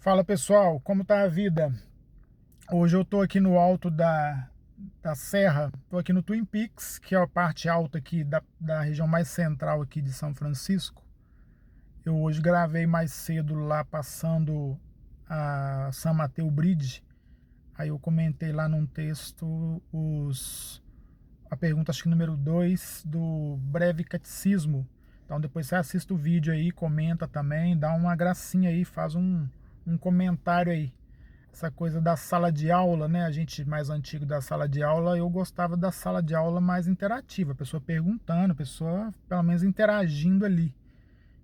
Fala pessoal, como tá a vida? Hoje eu tô aqui no alto da serra, tô aqui no Twin Peaks, que é a parte alta aqui da região mais central aqui de São Francisco. Eu hoje gravei mais cedo lá passando a San Mateo Bridge. Aí eu comentei lá num texto a pergunta, acho que número 2 do breve catecismo. Então depois você assiste o vídeo aí, comenta também, dá uma gracinha aí, faz um comentário aí. Essa coisa da sala de aula, né? A gente mais antigo da sala de aula, eu gostava da sala de aula mais interativa, a pessoa perguntando, a pessoa pelo menos interagindo ali.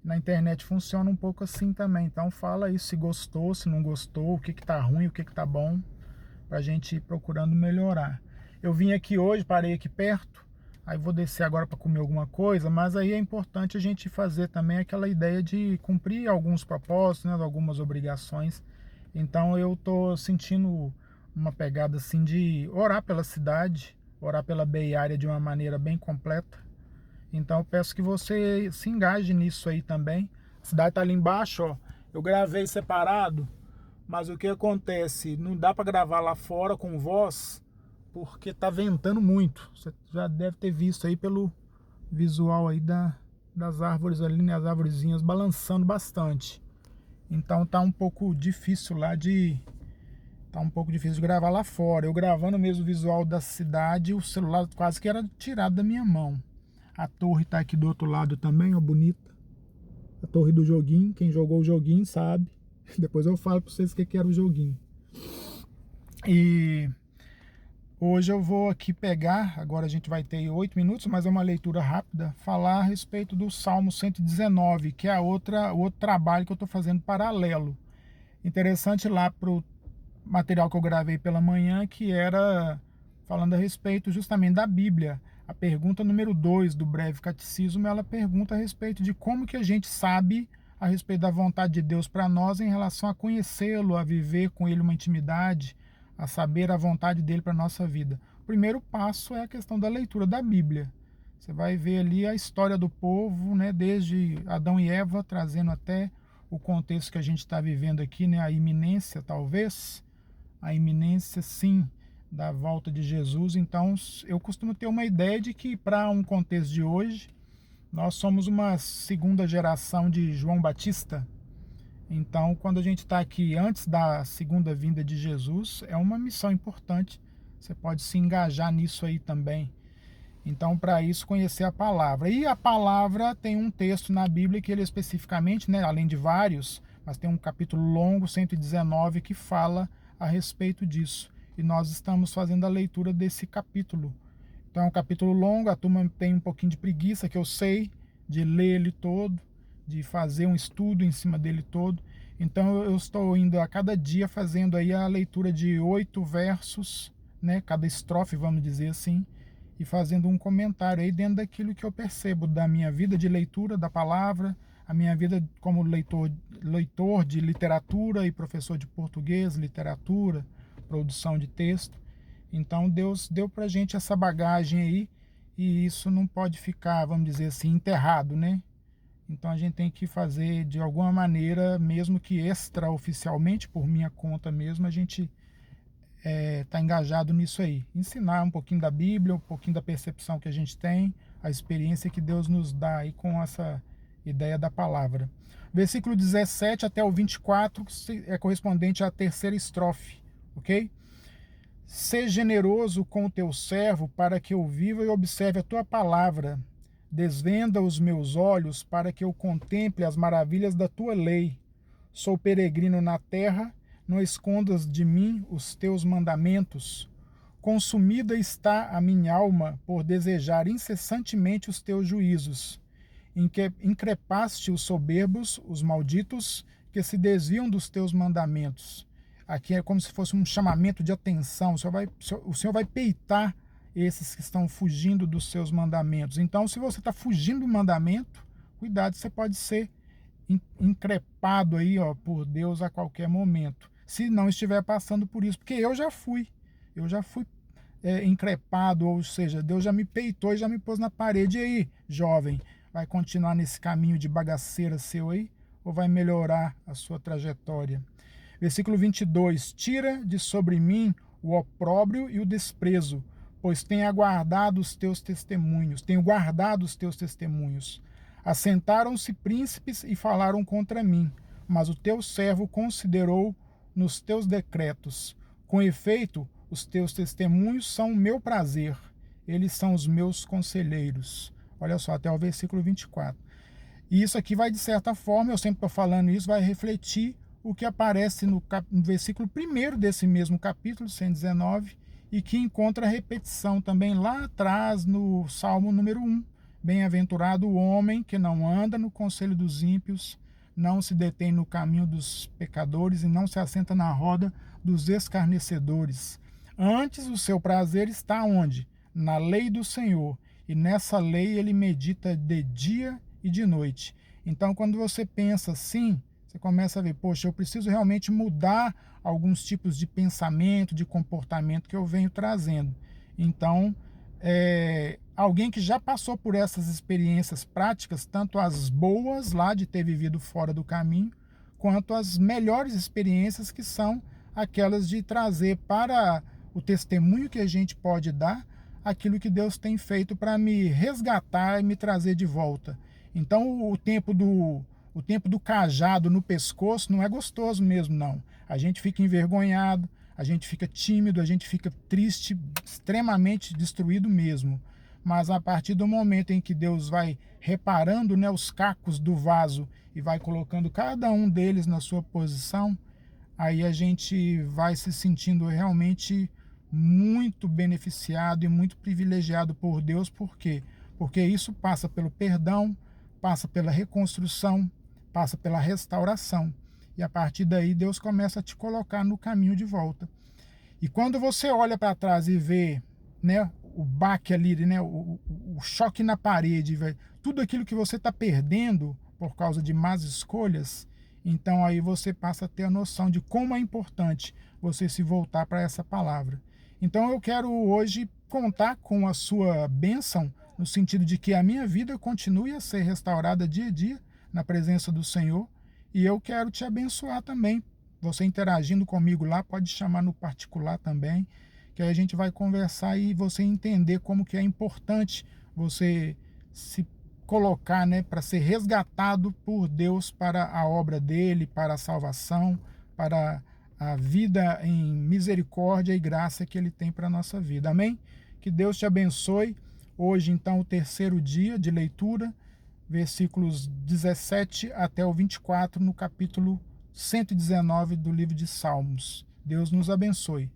Na internet funciona um pouco assim também. Então fala aí se gostou, se não gostou, o que que tá ruim, o que que tá bom, pra gente ir procurando melhorar. Eu vim aqui hoje, parei aqui perto, aí vou descer agora para comer alguma coisa, mas aí é importante a gente fazer também aquela ideia de cumprir alguns propósitos, né, algumas obrigações. Então eu tô sentindo uma pegada assim de orar pela cidade, orar pela Bay Area de uma maneira bem completa. Então eu peço que você se engaje nisso aí também. A cidade tá ali embaixo, ó. Eu gravei separado, mas o que acontece? Não dá para gravar lá fora com voz, porque tá ventando muito. Você já deve ter visto aí pelo visual aí das árvores ali, né? As arvorezinhas balançando bastante. Então tá um pouco difícil lá de Tá um pouco difícil de gravar lá fora. Eu gravando mesmo o visual da cidade, o celular quase que era tirado da minha mão. A torre tá aqui do outro lado também, ó, bonita. A torre do joguinho, quem jogou o joguinho sabe. Depois eu falo pra vocês o que era o joguinho. E hoje eu vou aqui pegar, agora a gente vai ter 8 minutos, mas é uma leitura rápida, falar a respeito do Salmo 119, que é o outro trabalho que eu estou fazendo paralelo. Interessante lá pro material que eu gravei pela manhã, que era falando a respeito justamente da Bíblia. A pergunta número 2 do breve catecismo, ela pergunta a respeito de como que a gente sabe a respeito da vontade de Deus para nós em relação a conhecê-lo, a viver com ele uma intimidade, a saber a vontade dele para nossa vida. O primeiro passo é a questão da leitura da Bíblia. Você vai ver ali a história do povo, né, desde Adão e Eva, trazendo até o contexto que a gente está vivendo aqui, né, a iminência talvez, a iminência, sim, da volta de Jesus. Então, eu costumo ter uma ideia de que, para um contexto de hoje, nós somos uma segunda geração de João Batista. Então, quando a gente está aqui antes da segunda vinda de Jesus, é uma missão importante. Você pode se engajar nisso aí também. Então, para isso, conhecer a palavra. E a palavra tem um texto na Bíblia que ele especificamente, né, além de vários, mas tem um capítulo longo, 119, que fala a respeito disso. E nós estamos fazendo a leitura desse capítulo. Então é um capítulo longo, a turma tem um pouquinho de preguiça, que eu sei, de ler ele todo, de fazer um estudo em cima dele todo. Então eu estou indo a cada dia fazendo aí a leitura de 8 versos, né, cada estrofe, vamos dizer assim, e fazendo um comentário aí dentro daquilo que eu percebo da minha vida de leitura da palavra, a minha vida como leitor de literatura e professor de português, literatura, produção de texto. Então Deus deu pra gente essa bagagem aí e isso não pode ficar, vamos dizer assim, enterrado, né? Então a gente tem que fazer de alguma maneira, mesmo que extraoficialmente, por minha conta mesmo, a gente tá engajado nisso aí. Ensinar um pouquinho da Bíblia, um pouquinho da percepção que a gente tem, a experiência que Deus nos dá aí com essa ideia da palavra. Versículo 17 até o 24 é correspondente à terceira estrofe, ok? Sê generoso com o teu servo, para que eu viva e observe a tua palavra. Desvenda os meus olhos, para que eu contemple as maravilhas da tua lei. Sou peregrino na terra, não escondas de mim os teus mandamentos. Consumida está a minha alma por desejar incessantemente os teus juízos. Increpaste os soberbos, os malditos, que se desviam dos teus mandamentos. Aqui é como se fosse um chamamento de atenção. O Senhor vai peitar esses que estão fugindo dos seus mandamentos. Então, se você está fugindo do mandamento, cuidado, você pode ser increpado aí, ó, por Deus a qualquer momento. Se não estiver passando por isso, porque eu já fui increpado, ou seja, Deus já me peitou e já me pôs na parede. E aí, jovem, vai continuar nesse caminho de bagaceira seu aí? Ou vai melhorar a sua trajetória? Versículo 22, tira de sobre mim o opróbrio e o desprezo, pois tenho guardado os teus testemunhos. Assentaram-se príncipes e falaram contra mim, mas o teu servo considerou nos teus decretos. Com efeito, os teus testemunhos são o meu prazer, eles são os meus conselheiros. Olha só, até o versículo 24. E isso aqui vai, de certa forma, eu sempre estou falando isso, vai refletir o que aparece no versículo 1 desse mesmo capítulo, 119, e que encontra repetição também lá atrás no Salmo número 1. Bem-aventurado o homem que não anda no conselho dos ímpios, não se detém no caminho dos pecadores e não se assenta na roda dos escarnecedores. Antes o seu prazer está onde? Na lei do Senhor, e nessa lei ele medita de dia e de noite. Então, quando você pensa assim, você começa a ver, poxa, eu preciso realmente mudar alguns tipos de pensamento, de comportamento que eu venho trazendo. Então, alguém que já passou por essas experiências práticas, tanto as boas lá de ter vivido fora do caminho, quanto as melhores experiências, que são aquelas de trazer para o testemunho que a gente pode dar aquilo que Deus tem feito para me resgatar e me trazer de volta. Então, o tempo do cajado no pescoço não é gostoso mesmo, não. A gente fica envergonhado, a gente fica tímido, a gente fica triste, extremamente destruído mesmo. Mas a partir do momento em que Deus vai reparando, né, os cacos do vaso e vai colocando cada um deles na sua posição, aí a gente vai se sentindo realmente muito beneficiado e muito privilegiado por Deus. Por quê? Porque isso passa pelo perdão, passa pela reconstrução, passa pela restauração. E a partir daí Deus começa a te colocar no caminho de volta. E quando você olha para trás e vê, né, o baque ali, né, o choque na parede, tudo aquilo que você está perdendo por causa de más escolhas, então aí você passa a ter a noção de como é importante você se voltar para essa palavra. Então eu quero hoje contar com a sua bênção, no sentido de que a minha vida continue a ser restaurada dia a dia na presença do Senhor, e eu quero te abençoar também. Você interagindo comigo lá, pode chamar no particular também, que aí a gente vai conversar e você entender como que é importante você se colocar, né, para ser resgatado por Deus para a obra dele, para a salvação, para a vida em misericórdia e graça que ele tem para a nossa vida. Amém? Que Deus te abençoe. Hoje, então, o terceiro dia de leitura, versículos 17 até o 24, no capítulo 119 do livro de Salmos. Deus nos abençoe.